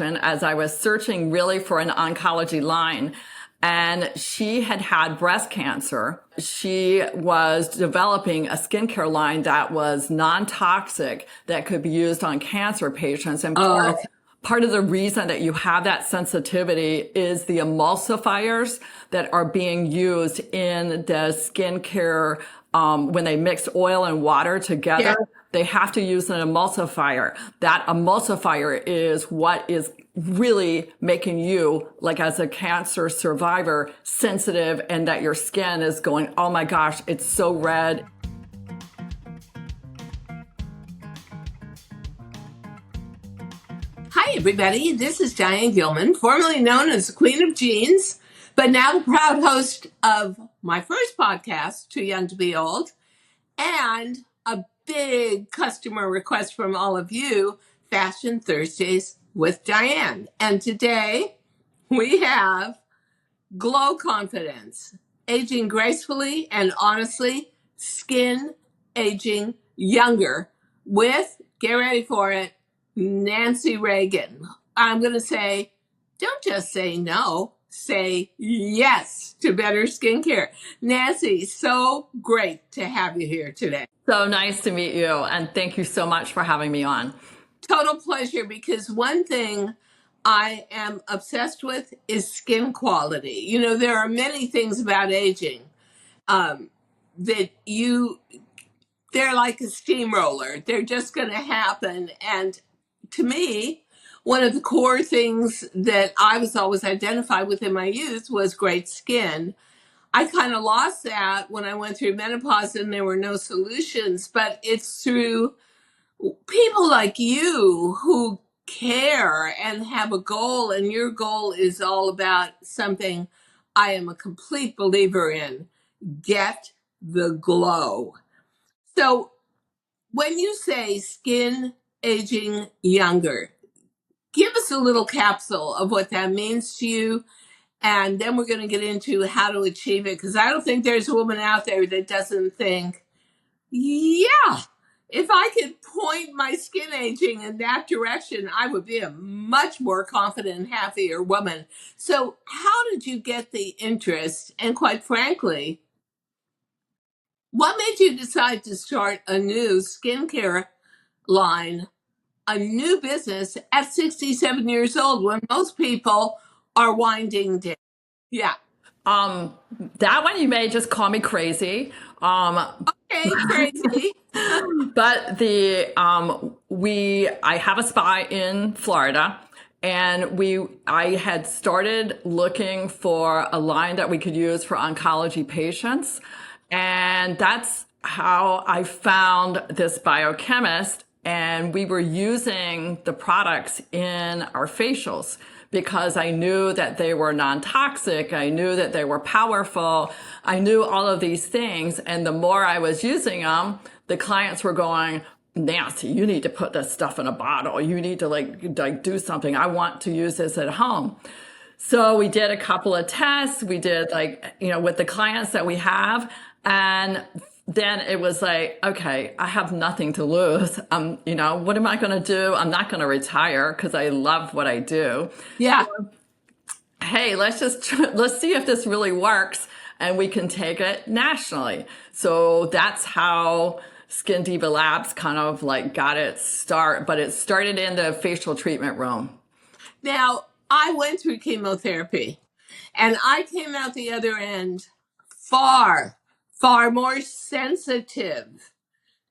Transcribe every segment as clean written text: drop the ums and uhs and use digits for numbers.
as I was searching really for an oncology line. And she had had breast cancer. She was developing a skincare line that was non-toxic that could be used on cancer patients. And part of the reason that you have that sensitivity is the emulsifiers that are being used in the skincare when they mix oil and water together. Yeah. They have to use an emulsifier. That emulsifier is what is really making you, like as a cancer survivor, sensitive, and that your skin is going, oh my gosh, it's so red. Hi, everybody. This is Diane Gilman, formerly known as the Queen of Jeans, but now the proud host of my first podcast, Too Young to Be Old, and a big customer request from all of you, Fashion Thursdays with Diane. And today we have Glow Confidence, aging gracefully and honestly, skin aging younger with, get ready for it, Nancy Reagan. I'm going to say, don't just say no, say yes to better skincare. Nancy, so great to have you here today. So nice to meet you, and thank you so much for having me on. Total pleasure, because one thing I am obsessed with is skin quality. You know, there are many things about aging that they're like a steamroller. They're just going to happen. And to me, one of the core things that I was always identified with in my youth was great skin. I kind of lost that when I went through menopause and there were no solutions, but it's through people like you who care and have a goal, and your goal is all about something I am a complete believer in: get the glow. So when you say skin aging younger, give us a little capsule of what that means to you. And then we're going to get into how to achieve it, because I don't think there's a woman out there that doesn't think, yeah, if I could point my skin aging in that direction, I would be a much more confident and happier woman. So how did you get the interest? And quite frankly, what made you decide to start a new skincare line, a new business at 67 years old when most people are winding down? Yeah. That one you may just call me crazy. Okay, crazy. But I have a spa in Florida, and I had started looking for a line that we could use for oncology patients. And that's how I found this biochemist, and we were using the products in our facials because I knew that they were non-toxic. I knew that they were powerful. I knew all of these things. And the more I was using them, the clients were going, Nancy, you need to put this stuff in a bottle. You need to like do something. I want to use this at home. So we did a couple of tests. We did with the clients that we have. And then it was like, okay, I have nothing to lose. What am I going to do? I'm not going to retire because I love what I do. Yeah. So, hey, let's see if this really works, and we can take it nationally. So that's how Skin Diva Labs kind of got its start, but it started in the facial treatment room. Now, I went through chemotherapy, and I came out the other end far more sensitive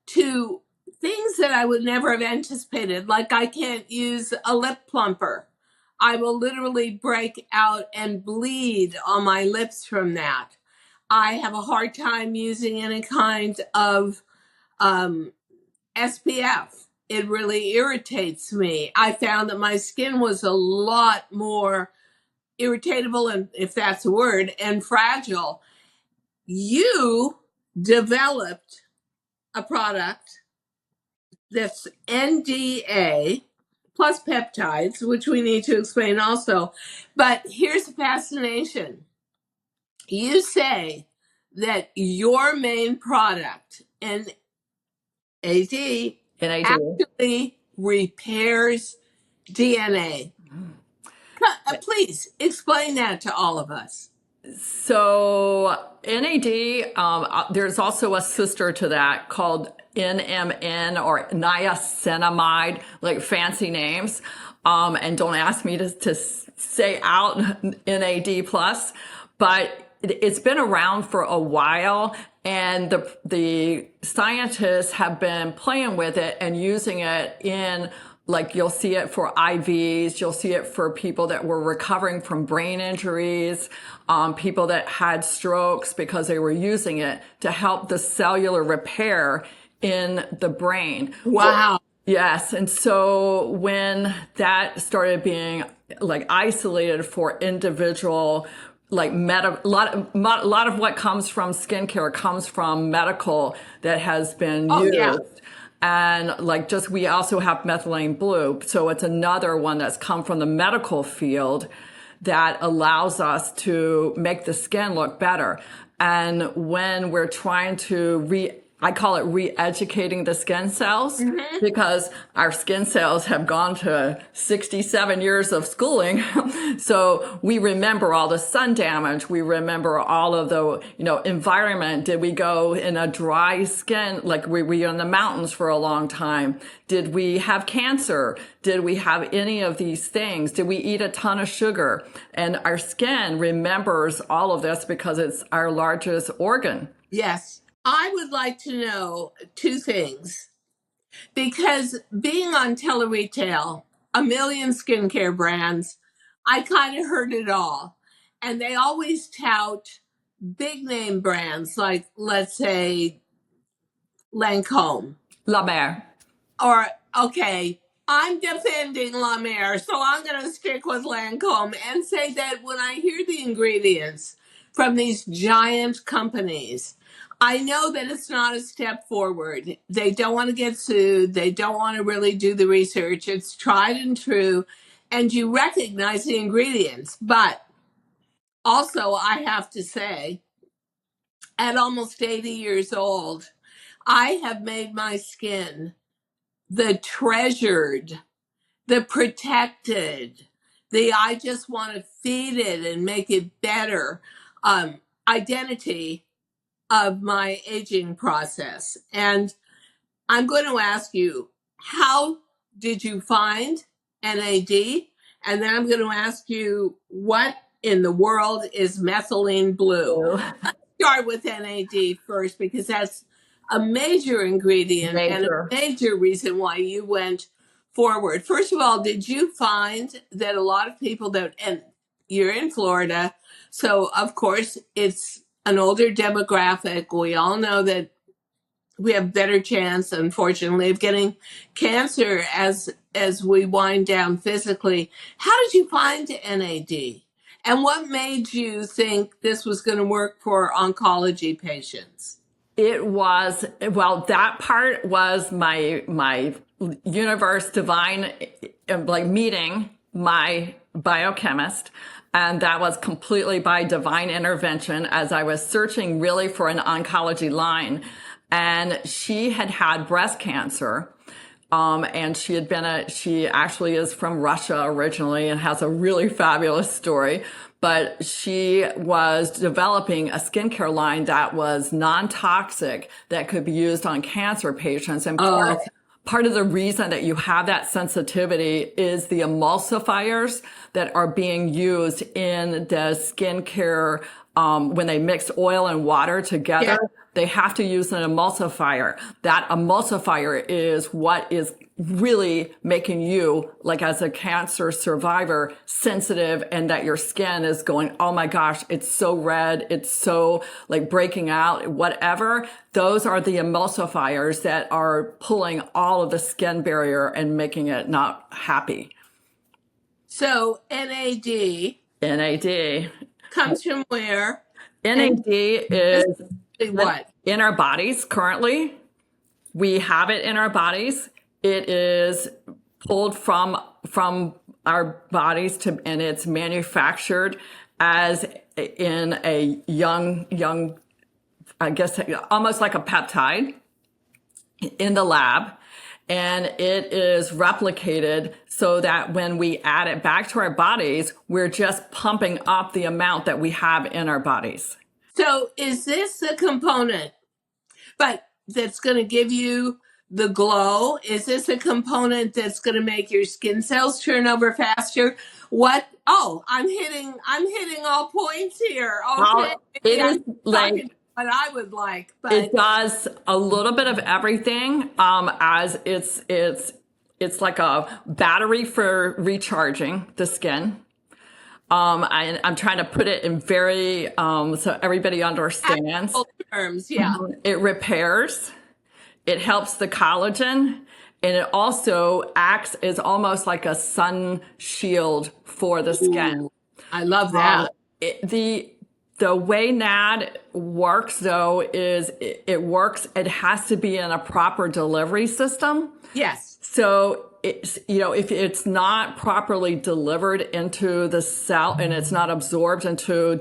to things that I would never have anticipated. Like, I can't use a lip plumper. I will literally break out and bleed on my lips from that. I have a hard time using any kind of SPF. It really irritates me. I found that my skin was a lot more irritatable, and if that's a word, and fragile. You developed a product that's NDA plus peptides, which we need to explain also. But here's the fascination. You say that your main product, NAD, actually repairs DNA. Please explain that to all of us. So NAD, there's also a sister to that called NMN or niacinamide, like fancy names. And don't ask me to say out NAD plus, but it's been around for a while, and the scientists have been playing with it and using it in, like, you'll see it for IVs, you'll see it for people that were recovering from brain injuries, people that had strokes, because they were using it to help the cellular repair in the brain. Wow. Yes. And so when that started being like isolated for individual, like a lot of what comes from skincare comes from medical that has been used. Yeah. And like, just, we also have methylene blue. So it's another one that's come from the medical field that allows us to make the skin look better. And when we're trying to I call it re-educating the skin cells, because our skin cells have gone to 67 years of schooling. So we remember all the sun damage. We remember all of the, environment. Did we go in a dry skin? Like, were we in the mountains for a long time? Did we have cancer? Did we have any of these things? Did we eat a ton of sugar? And our skin remembers all of this because it's our largest organ. Yes. I would like to know two things, because being on tele-retail, a million skincare brands, I kind of heard it all. And they always tout big name brands like, let's say, Lancome. La Mer. Or, okay, I'm defending La Mer, so I'm going to stick with Lancome and say that when I hear the ingredients from these giant companies, I know that it's not a step forward. They don't want to get sued. They don't want to really do the research. It's tried and true, and you recognize the ingredients. But also, I have to say, at almost 80 years old, I have made my skin the treasured, the protected, the I just want to feed it and make it better identity of my aging process. And I'm going to ask you, how did you find NAD? And then I'm going to ask you, what in the world is methylene blue? Let's start with NAD first, because that's a major ingredient and a major reason why you went forward. First of all, did you find that a lot of people and you're in Florida, so of course it's an older demographic. We all know that we have better chance, unfortunately, of getting cancer as we wind down physically. How did you find NAD? And what made you think this was going to work for oncology patients? It was, well, that part was my universe divine, like, meeting my biochemist. And that was completely by divine intervention, as I was searching really for an oncology line. And she had had breast cancer. And she actually is from Russia originally and has a really fabulous story. But she was developing a skincare line that was non-toxic, that could be used on cancer patients. And part of the reason that you have that sensitivity is the emulsifiers that are being used in the skincare. When they mix oil and water together, they have to use an emulsifier. That emulsifier is what is really making you, like, as a cancer survivor, sensitive, and that your skin is going, oh my gosh, it's so red, it's so, like, breaking out, whatever. Those are the emulsifiers that are pulling all of the skin barrier and making it not happy. So NAD comes from where? NAD is what? In our bodies currently. We have it in our bodies. It is pulled from our bodies and it's manufactured as in a young, I guess, almost like a peptide in the lab. and it is replicated so that when we add it back to our bodies, we're just pumping up the amount that we have in our bodies. So is this the component, but that's going to give you the glow? Is this a component that's going to make your skin cells turn over faster? What? Oh, I'm hitting all points here. Okay, It maybe is I'm like, talking what I would like, it but does a little bit of everything, as it's like a battery for recharging the skin. I'm trying to put it in very, so everybody understands. actual terms, yeah. It repairs, it helps the collagen, and it also acts as almost like a sun shield for the skin. Ooh, I love that. The way NAD works, though, is it works, it has to be in a proper delivery system. Yes. So it's, if it's not properly delivered into the cell and it's not absorbed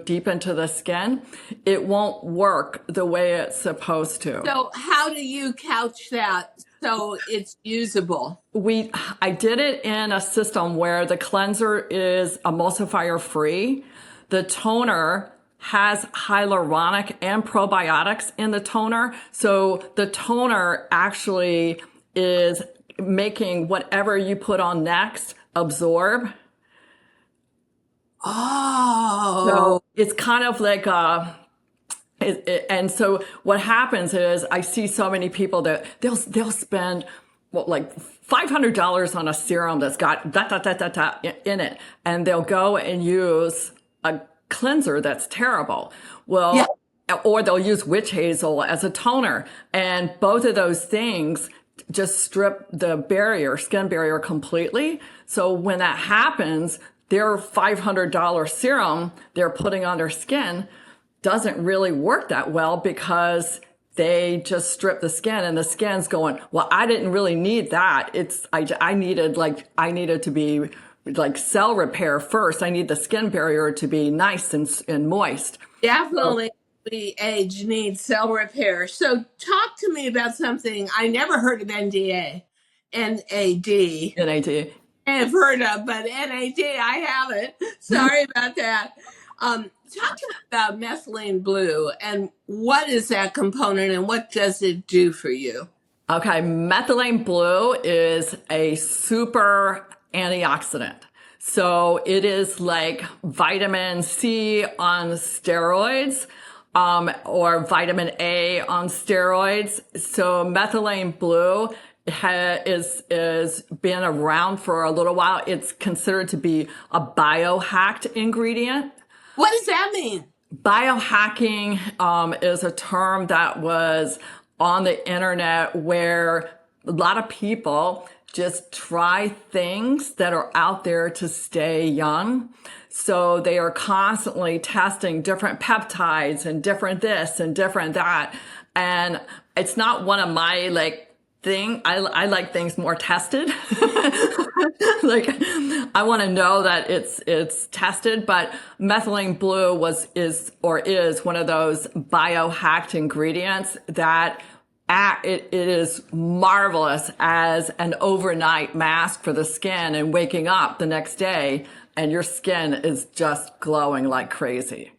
deep into the skin, it won't work the way it's supposed to. So how do you couch that so it's usable? I did it in a system where the cleanser is emulsifier free. The toner has hyaluronic and probiotics in the toner. So the toner actually is making whatever you put on next absorb. Oh. So it's kind of like and so what happens is I see so many people that they'll spend like $500 on a serum that's got in it, and they'll go and use a cleanser that's terrible. Well, yeah. Or they'll use witch hazel as a toner, and both of those things just strip the skin barrier completely. So when that happens, their $500 serum they're putting on their skin doesn't really work that well because they just strip the skin, and the skin's going, well, I didn't really need that. I needed to be like cell repair first. I need the skin barrier to be nice and moist. Definitely. The age needs cell repair. So talk to me about something I never heard of NDA, NAD. NAD. I've heard of, but NAD I haven't. Sorry about that. Talk to me about methylene blue and what is that component and what does it do for you? Okay, methylene blue is a super antioxidant. So it is like vitamin C on steroids. Or vitamin A on steroids. So methylene blue is been around for a little while. It's considered to be a biohacked ingredient. What does that mean? Biohacking is a term that was on the internet where a lot of people just try things that are out there to stay young. So they are constantly testing different peptides and different this and different that. And it's not one of my thing. I like things more tested. Like I want to know that it's tested, but methylene blue is one of those biohacked ingredients that it is marvelous as an overnight mask for the skin, and waking up the next day and your skin is just glowing like crazy.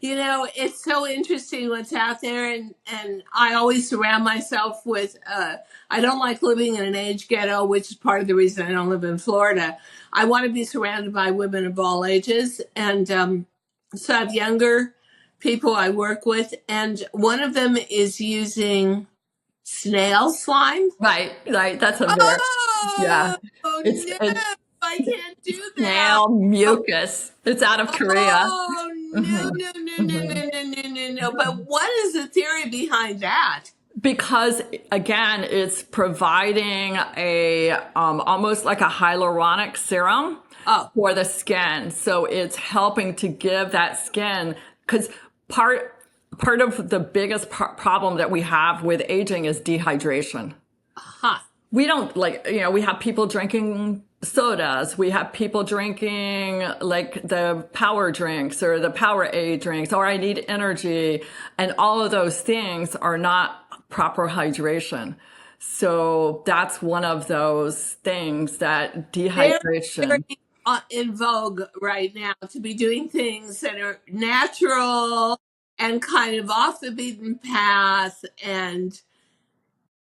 It's so interesting what's out there, and I always surround myself with, I don't like living in an age ghetto, which is part of the reason I don't live in Florida. I want to be surrounded by women of all ages, and so I have younger people I work with, and one of them is using snail slime. Right. That's a very, yeah. It's I can't do that. Snail mucus. It's out of Korea. Oh, no. But what is the theory behind that? Because again, it's providing a almost like a hyaluronic serum for the skin. So it's helping to give that skin, because part of the biggest problem that we have with aging is dehydration. We don't we have people drinking sodas. We have people drinking the power drinks or the power A drinks, or I need energy. And all of those things are not proper hydration. So that's one of those things that Very, very dehydration. in vogue right now to be doing things that are natural and kind of off the beaten path. And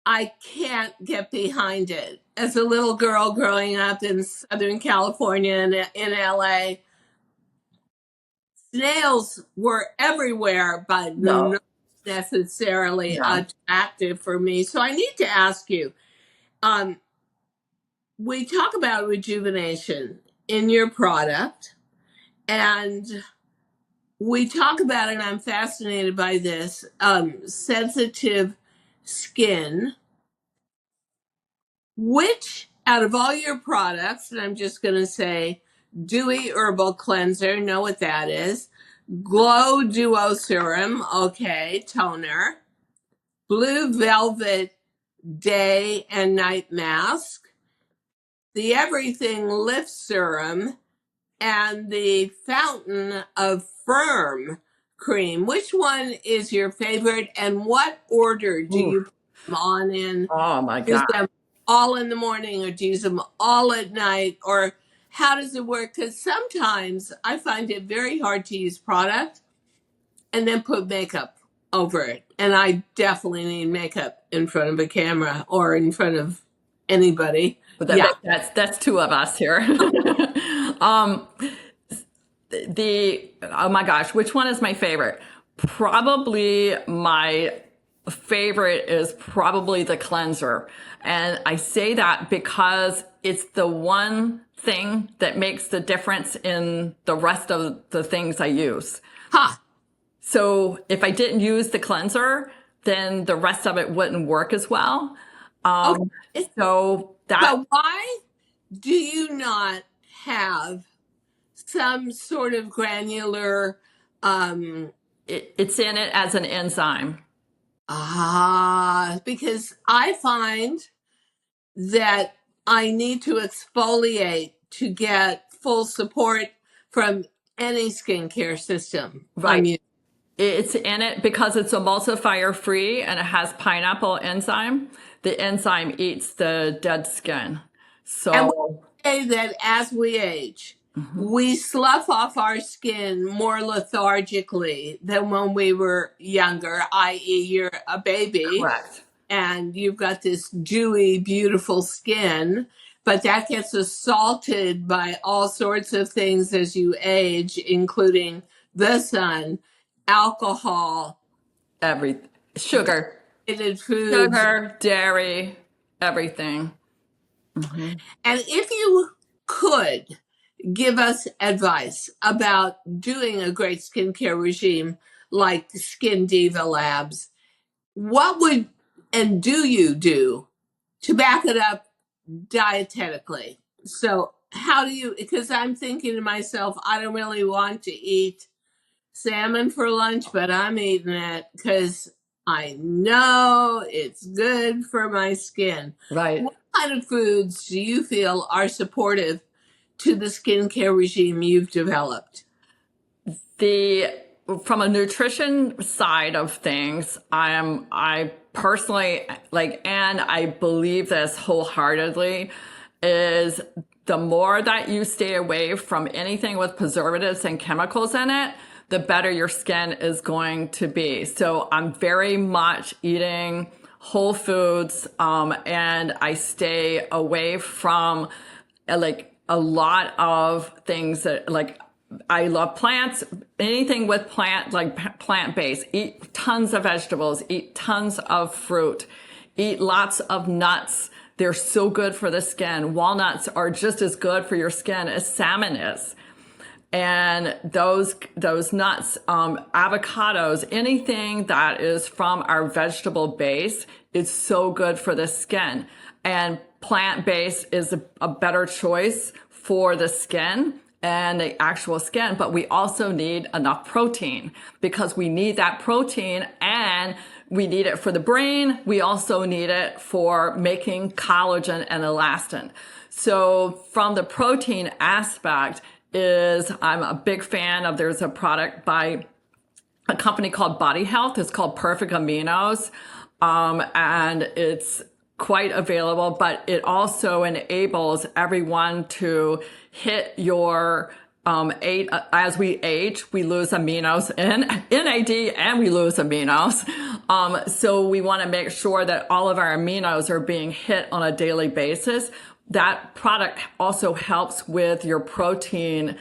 I can't get behind it. As a little girl growing up in Southern California and in LA, snails were everywhere, but No, not necessarily no. attractive for me. So I need to ask you, um, we talk about rejuvenation in your product, and we talk about it, and I'm fascinated by this, sensitive skin. Which out of all your products, and I'm just going to say Dewy Herbal Cleanser, know what that is. Glow Duo Serum, okay, toner. Blue Velvet Day and Night Mask. The Everything Lift Serum, and the Fountain of Firm Cream. Which one is your favorite, and what order do Ooh. you put them on in? Oh my Use God. them all in the morning or do you use them all at night? Or how does it work? Because sometimes I find it very hard to use product and then put makeup over it. And I definitely need makeup in front of a camera or in front of anybody. But Yeah. that's two of us here. um, the oh my gosh, which one is my favorite? Probably my favorite is probably the cleanser. And I say that because it's the one thing that makes the difference in the rest of the things I use. Ha. So if I didn't use the cleanser, then the rest of it wouldn't work as well. Okay. So that But why do you not have some sort of granular it's in it as an enzyme. because I find that I need to exfoliate to get full support from any skincare system Right. I'm using. It's in it because it's emulsifier free and it has pineapple enzyme. The enzyme eats the dead skin. And So, we say that as we age, mhm, we slough off our skin more lethargically than when we were younger, i.e., you're a baby correct. and you've got this dewy, beautiful skin, but that gets assaulted by all sorts of things as you age, including the sun, alcohol, Every sugar, added foods. sugar, dairy, everything. Hmm. And if you could give us advice about doing a great skincare regime like Skin Diva Labs, what would and do you do to back it up dietetically? So, how do you, because I'm thinking to myself, I don't really want to eat salmon for lunch, but I'm eating it because I know it's good for my skin. Right. What kind of foods do you feel are supportive to the skincare regime you've developed? The From a nutrition side of things, I personally like, and I believe this wholeheartedly, is the more that you stay away from anything with preservatives and chemicals in it, the better your skin is going to be. So I'm very much eating whole foods, and I stay away from like a lot of things that like I love plants, anything with plant based. Eat tons of vegetables, eat tons of fruit, eat lots of nuts. They're so good for the skin. Walnuts are just as good for your skin as salmon is. And those nuts, avocados, anything that is from our vegetable base is so good for the skin. And plant-based is a better choice for the skin and the actual skin, but we also need enough protein because we need that protein and we need it for the brain. We also need it for making collagen and elastin. So from the protein aspect is I'm a big fan of, there's a product by a company called Body Health. It's called Perfect Aminos. And it's quite available, but it also enables everyone to hit your as we age, we lose aminos in NAD and we lose aminos. So we want to make sure that all of our aminos are being hit on a daily basis. That product also helps with your protein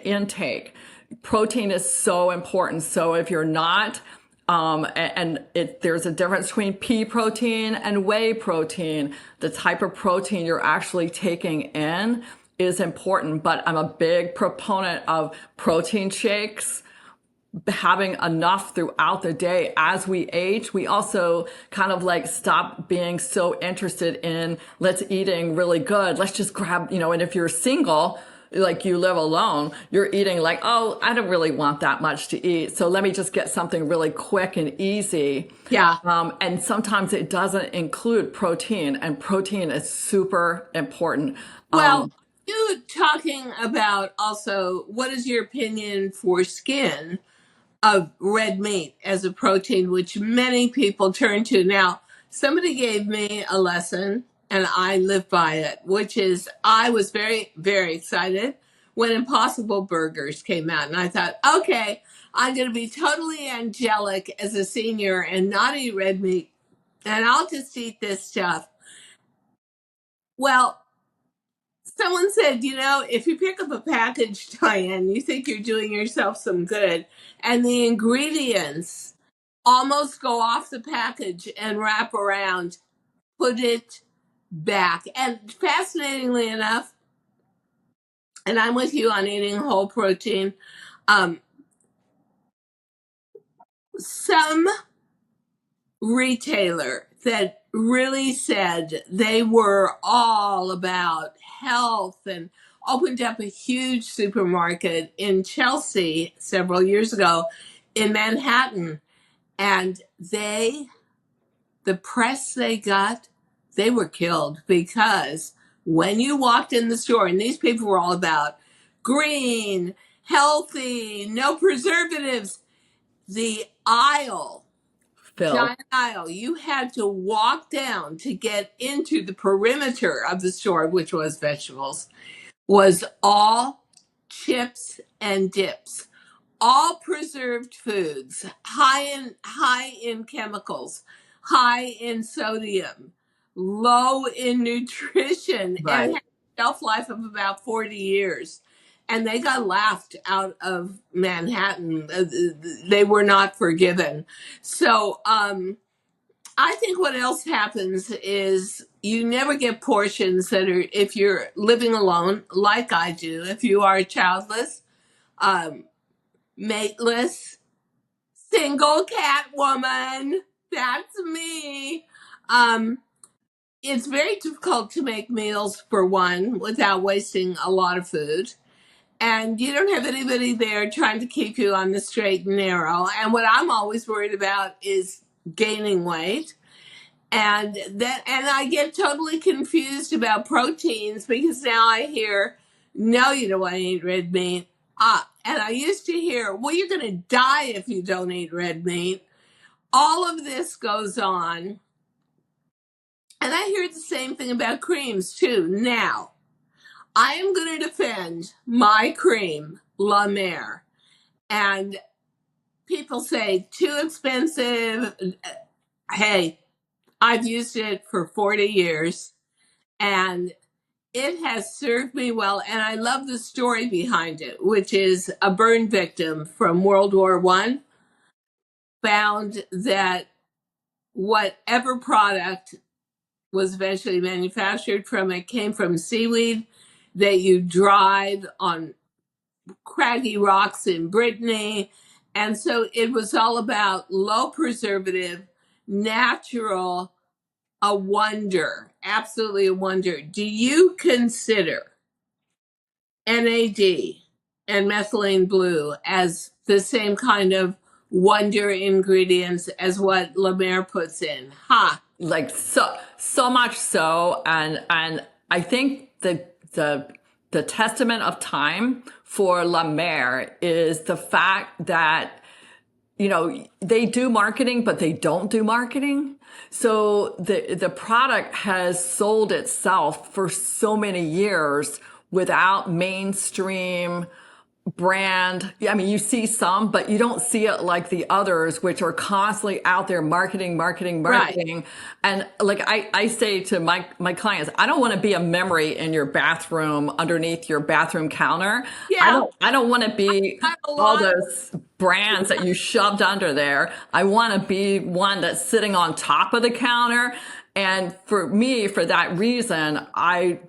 intake. Protein is so important. So if you're not, there's a difference between pea protein and whey protein. The type of protein you're actually taking in is important, but I'm a big proponent of protein shakes, having enough throughout the day. As we age, we also kind of like stop being so interested in let's eating really good. Let's just grab, and if you're single, like you live alone, you're eating like, oh, I don't really want that much to eat. So let me just get something really quick and easy. Yeah. And sometimes it doesn't include protein, and protein is super important. Well, you talking about also what is your opinion for skin of red meat as a protein, which many people turn to. Now, somebody gave me a lesson and I live by it, which is I was very, very excited when Impossible Burgers came out. And I thought, okay, I'm going to be totally angelic as a senior and not eat red meat. And I'll just eat this stuff. Well, someone said, if you pick up a package, Diane, you think you're doing yourself some good, and the ingredients almost go off the package and wrap around, put it back. And fascinatingly enough, and I'm with you on eating whole protein, some retailer that really said they were all about health and opened up a huge supermarket in Chelsea several years ago in Manhattan. And the press they got, they were killed because when you walked in the store, and these people were all about green, healthy, no preservatives, the aisle, Phil. giant aisle, you had to walk down to get into the perimeter of the store, which was vegetables, was all chips and dips, all preserved foods, high in chemicals, high in sodium, low in nutrition, Right. and had a shelf life of about 40 years. And they got laughed out of Manhattan. They were not forgiven. So I think what else happens is you never get portions that are, if you're living alone, like I do, if you are childless, um, mateless, single cat woman, that's me. Um, it's very difficult to make meals for one without wasting a lot of food. And you don't have anybody there trying to keep you on the straight and narrow. And what I'm always worried about is gaining weight. And I get totally confused about proteins because now I hear, no, you don't want to eat red meat. And I used to hear, well, you're going to die if you don't eat red meat. All of this goes on. And I hear the same thing about creams too. Now, I am going to defend my cream, La Mer. And people say, too expensive. Hey, I've used it for 40 years and it has served me well. And I love the story behind it, which is a burn victim from World War I found that whatever product was eventually manufactured from it came from seaweed that you dried on craggy rocks in Brittany. And so it was all about low preservative, natural, a wonder, absolutely a wonder. Do you consider NAD and methylene blue as the same kind of wonder ingredients as what La Mer puts in? Ha! Like so much so, and I think the testament of time for La Mer is the fact that they do marketing, but they don't do marketing. So the product has sold itself for so many years without mainstream brand. Yeah, I mean, you see some, but you don't see it like the others, which are constantly out there marketing, marketing, Right. marketing. And like I say to my clients, I don't want to be a memory in your bathroom underneath your bathroom counter. Yeah. I don't want to be I have a all lot of those brands that you shoved under there. I want to be one that's sitting on top of the counter. And for me, for that reason, I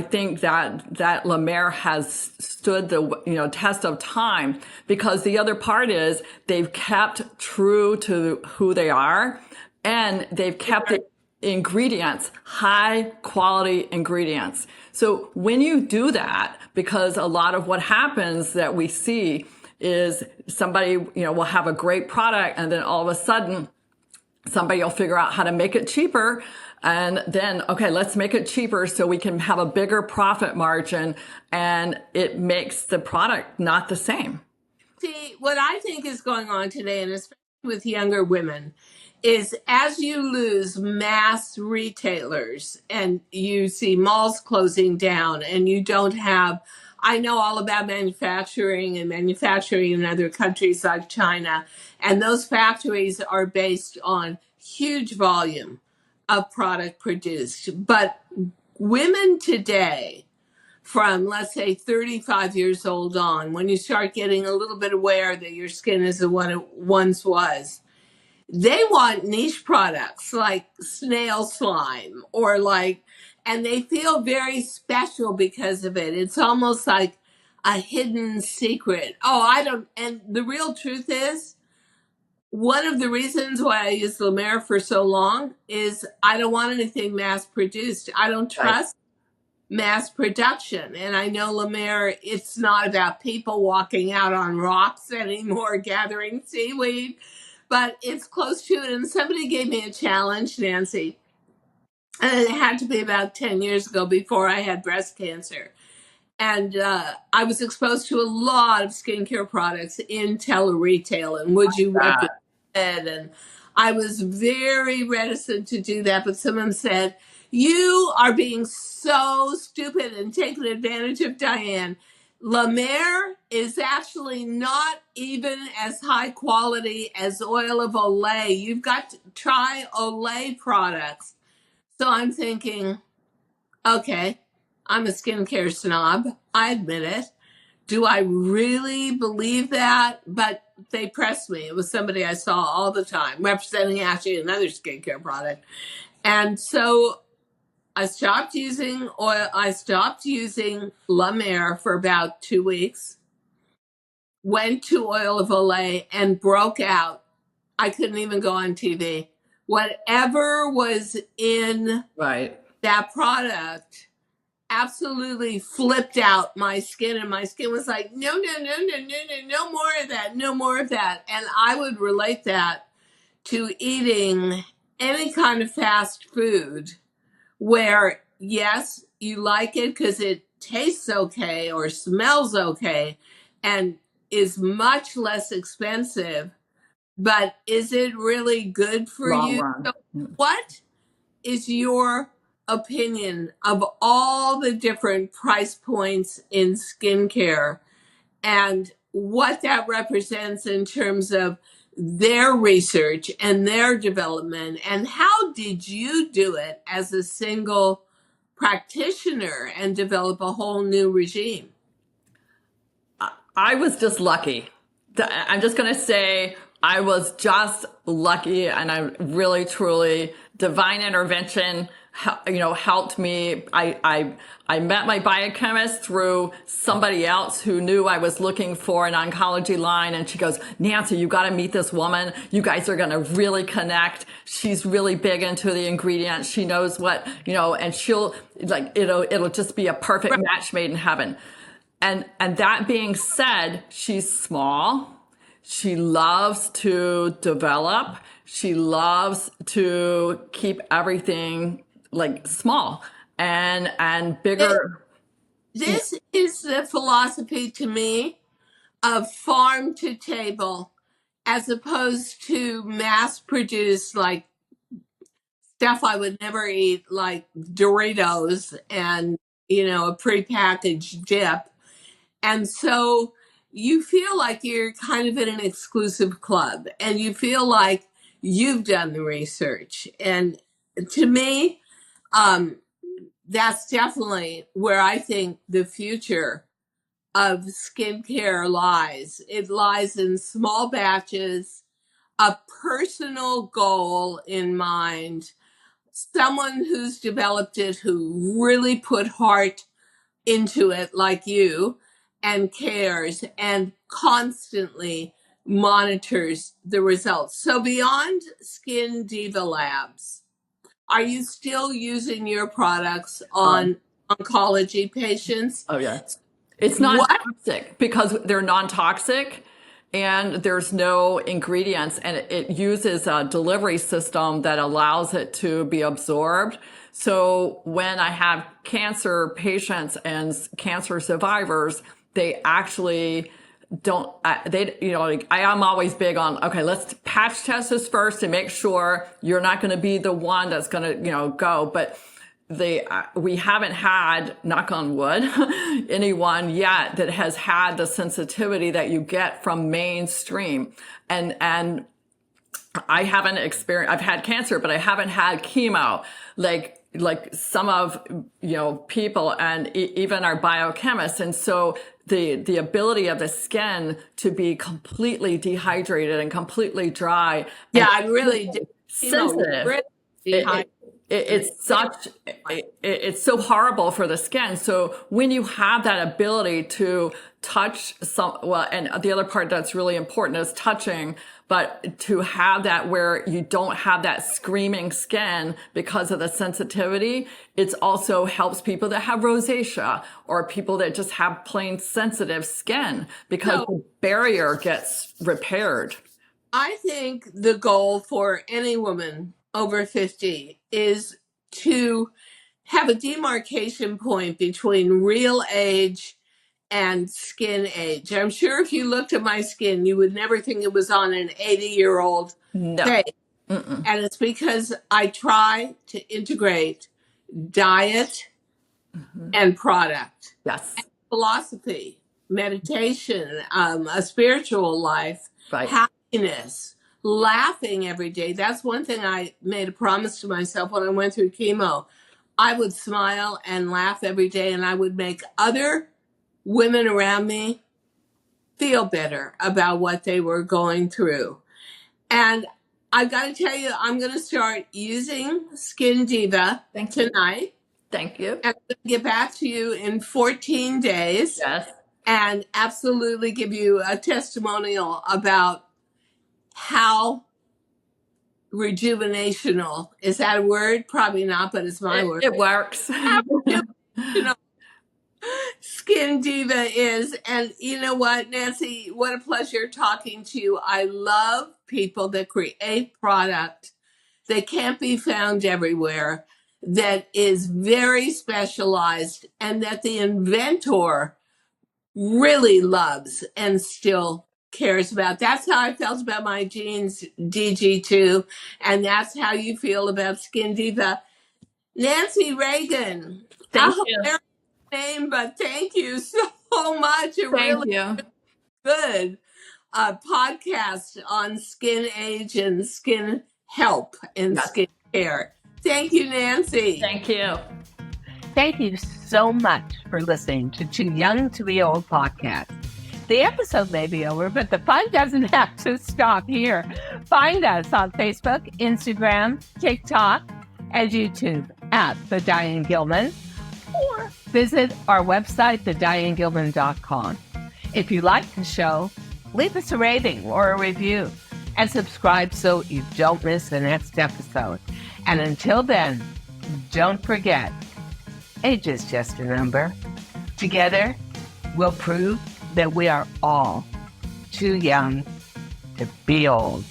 think that La Mer has stood the test of time, because the other part is they've kept true to who they are, and they've kept the ingredients high quality ingredients. So when you do that, because a lot of what happens that we see is somebody will have a great product, and then all of a sudden somebody will figure out how to make it cheaper. And then, okay, let's make it cheaper so we can have a bigger profit margin. And it makes the product not the same. See, what I think is going on today, and especially with younger women, is as you lose mass retailers and you see malls closing down and you don't have, I know all about manufacturing and manufacturing in other countries like China, and those factories are based on huge volume of product produced. But women today, from let's say 35 years old on, when you start getting a little bit aware that your skin isn't what it once was, they want niche products like snail slime or like, and they feel very special because of it. It's almost like a hidden secret. Oh, I don't, and the real truth is, one of the reasons why I used La Mer for so long is I don't want anything mass produced. I don't Right. trust mass production. And I know La Mer, it's not about people walking out on rocks anymore gathering seaweed, but it's close to it. And somebody gave me a challenge, Nancy, and it had to be about 10 years ago before I had breast cancer. And I was exposed to a lot of skincare products in tele-retail. And would you recommend? And I was very reticent to do that. But someone said, "You are being so stupid and taking advantage of Diane. La Mer is actually not even as high quality as oil of Olay. You've got to try Olay products." So I'm thinking, okay, I'm a skincare snob. I admit it. Do I really believe that? But they pressed me. It was somebody I saw all the time representing actually another skincare product. And so I stopped using oil. I stopped using La Mer for about 2 weeks, went to Oil of Olay and broke out. I couldn't even go on TV. Whatever was in Right. that product absolutely flipped out my skin, and my skin was like, no, no, no, no, no, no, no more of that, no more of that. And I would relate that to eating any kind of fast food where, yes, you like it because it tastes okay or smells okay and is much less expensive, but is it really good for Long you? run. So what is your opinion of all the different price points in skincare and what that represents in terms of their research and their development? And how did you do it as a single practitioner and develop a whole new regime? I was just lucky. I'm just going to say I was just lucky, and I really, truly, divine intervention, helped me. I met my biochemist through somebody else who knew I was looking for an oncology line. And she goes, "Nancy, you got to meet this woman. You guys are going to really connect. She's really big into the ingredients. She knows what, and she'll it'll just be a perfect match made in heaven." And that being said, she's small. She loves to develop. She loves to keep everything like small and bigger. This is the philosophy to me of farm to table. as opposed to mass produced like stuff I would never eat, like Doritos and, a prepackaged dip. And so you feel like you're kind of in an exclusive club and you feel like you've done the research. And to me, that's definitely where I think the future of skincare lies. It lies in small batches, a personal goal in mind, someone who's developed it, who really put heart into it like you and cares and constantly monitors the results. So beyond Skin Diva Labs, are you still using your products Um, on oncology patients? oh yeah. It's not What? toxic because they're non-toxic and there's no ingredients, and it uses a delivery system that allows it to be absorbed. So when I have cancer patients and cancer survivors, they actually don't, like, I am always big on, okay, let's patch test this first to make sure you're not going to be the one that's going to, go. But we haven't had, knock on wood, anyone yet that has had the sensitivity that you get from mainstream. And I haven't experienced, I've had cancer, but I haven't had chemo like some of, people and even our biochemists. And so the ability of the skin to be completely dehydrated and completely dry Yeah, and I really do. sensitive. Really It's so horrible for the skin. So when you have that ability to touch and the other part that's really important is touching, but to have that where you don't have that screaming skin because of the sensitivity, it also helps people that have rosacea or people that just have plain sensitive skin because the barrier gets repaired. I think the goal for any woman over 50 is to have a demarcation point between real age and skin age. I'm sure if you looked at my skin, you would never think it was on an 80-year-old No. face. And it's because I try to integrate diet and product. Yes. And philosophy, meditation, a spiritual life, Right. happiness, laughing every day. That's one thing I made a promise to myself when I went through chemo. I would smile and laugh every day, and I would make other women around me feel better about what they were going through. And I've got to tell you, I'm going to start using Skin Diva tonight. Thank you. And I'm going to get back to you in 14 days. Yes. And absolutely give you a testimonial about how rejuvenational, is that a word? Probably not, but it's my word. It works. How rejuvenational Skin Diva is. And you know what, Nancy, what a pleasure talking to you. I love people that create product that can't be found everywhere, that is very specialized, and that the inventor really loves and still cares about. That's how I felt about my jeans DG2, and that's how you feel about Skin Diva. Nancy Reagan. Thank you. Name, but thank you so much. It Thank really you. good podcast on skin age and skin help and skin care. Thank you, Nancy. Thank you. Thank you so much for listening to Too Young to Be Old podcast. The episode may be over, but the fun doesn't have to stop here. Find us on Facebook, Instagram, TikTok, and YouTube at The Diane Gilman, or visit our website, thedianegilman.com. If you like the show, leave us a rating or a review and subscribe so you don't miss the next episode. And until then, don't forget, age is just a number. Together, we'll prove that we are all too young to be old.